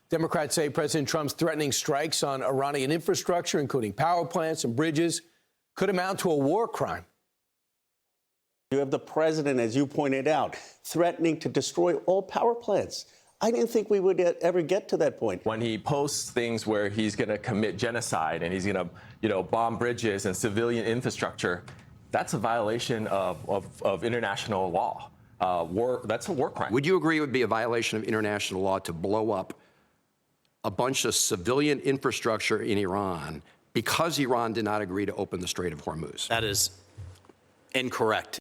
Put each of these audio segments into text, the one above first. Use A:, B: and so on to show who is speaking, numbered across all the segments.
A: Democrats say President Trump's threatening strikes on Iranian infrastructure, including power plants and bridges, could amount to a war crime.
B: You have the president, as you pointed out, threatening to destroy all power plants. I didn't think we would ever get to that point.
C: When he posts things where he's going to commit genocide and he's going to, bomb bridges and civilian infrastructure, that's a violation of international law. That's a war crime.
D: Would you agree it would be a violation of international law to blow up a bunch of civilian infrastructure in Iran because Iran did not agree to open the Strait of Hormuz?
E: That is incorrect.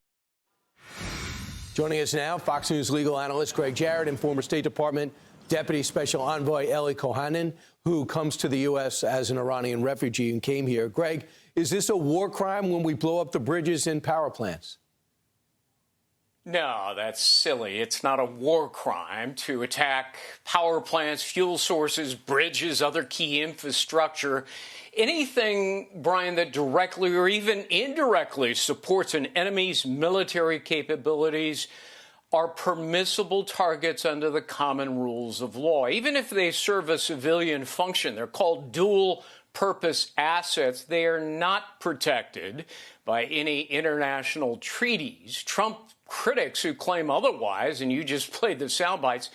A: Joining us now, Fox News legal analyst Gregg Jarrett and former State Department Deputy Special Envoy Ellie Cohanim, who comes to the U.S. as an Iranian refugee and came here. Greg, is this a war crime when we blow up the bridges and power plants?
F: No, that's silly. It's not a war crime to attack power plants, fuel sources, bridges, other key infrastructure. Anything, Brian, that directly or even indirectly supports an enemy's military capabilities are permissible targets under the common rules of law. Even if they serve a civilian function, they're called dual-purpose assets. They are not protected by any international treaties. Trump critics who claim otherwise, and you just played the sound bites,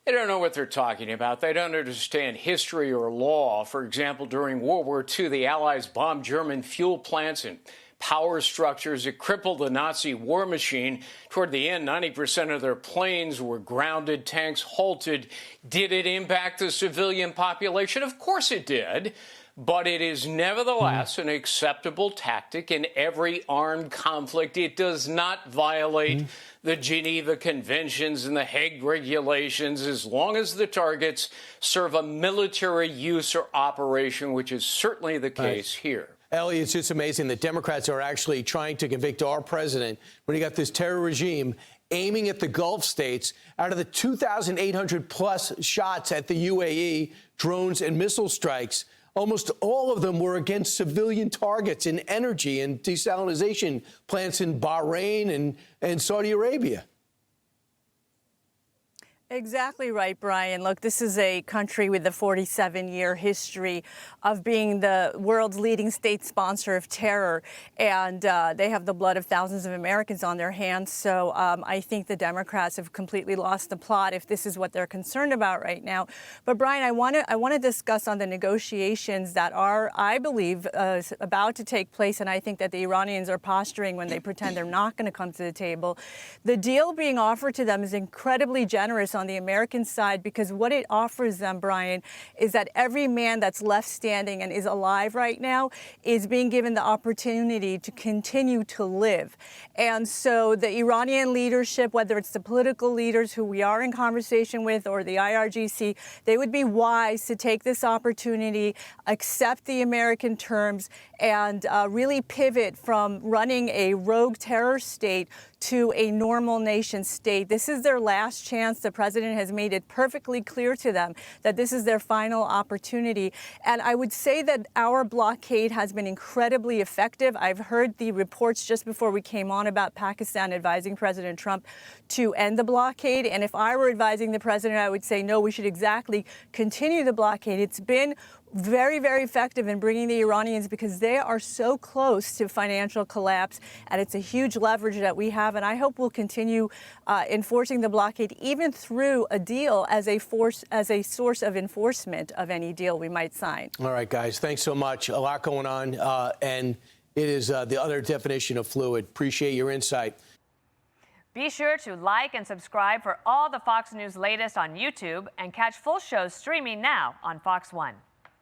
F: they don't know what they're talking about. They don't understand history or law. For example, during World War II, the Allies bombed German fuel plants and power structures. It crippled the Nazi war machine. Toward the end, 90% of their planes were grounded, tanks halted. Did it impact the civilian population? Of course it did. But it is nevertheless an acceptable tactic in every armed conflict. It does not violate the Geneva Conventions and the Hague regulations as long as the targets serve a military use or operation, which is certainly the case here.
A: Ellie, it's just amazing that Democrats are actually trying to convict our president when you got this terror regime aiming at the Gulf states. Out of the 2,800 plus shots at the UAE, drones and missile strikes, almost all of them were against civilian targets in energy and desalination plants in Bahrain and Saudi Arabia.
G: Exactly right, Brian. Look, this is a country with a 47-year history of being the world's leading state sponsor of terror, and they have the blood of thousands of Americans on their hands. So I think the Democrats have completely lost the plot if this is what they're concerned about right now. But Brian, I want to discuss on the negotiations that are, I believe, about to take place, and I think that the Iranians are posturing when they pretend they're not going to come to the table. The deal being offered to them is incredibly generous on the American side, because what it offers them, Brian, is that every man that's left standing and is alive right now is being given the opportunity to continue to live. And so the Iranian leadership, whether it's the political leaders who we are in conversation with or the IRGC, they would be wise to take this opportunity, accept the American terms, and really pivot from running a rogue terror state to a normal nation state. This is their last chance. The president has made it perfectly clear to them that this is their final opportunity. And I would say that our blockade has been incredibly effective. I've heard the reports just before we came on about Pakistan advising President Trump to end the blockade. And if I were advising the president, I would say, no, we should exactly continue the blockade. It's been very, very effective in bringing the Iranians, because they are so close to financial collapse, and it's a huge leverage that we have. And I hope we'll continue enforcing the blockade, even through a deal as a source of enforcement of any deal we might sign.
A: All right, guys, thanks so much. A lot going on, and it is the other definition of fluid. Appreciate your insight.
H: Be sure to like and subscribe for all the Fox News latest on YouTube, and catch full shows streaming now on Fox One.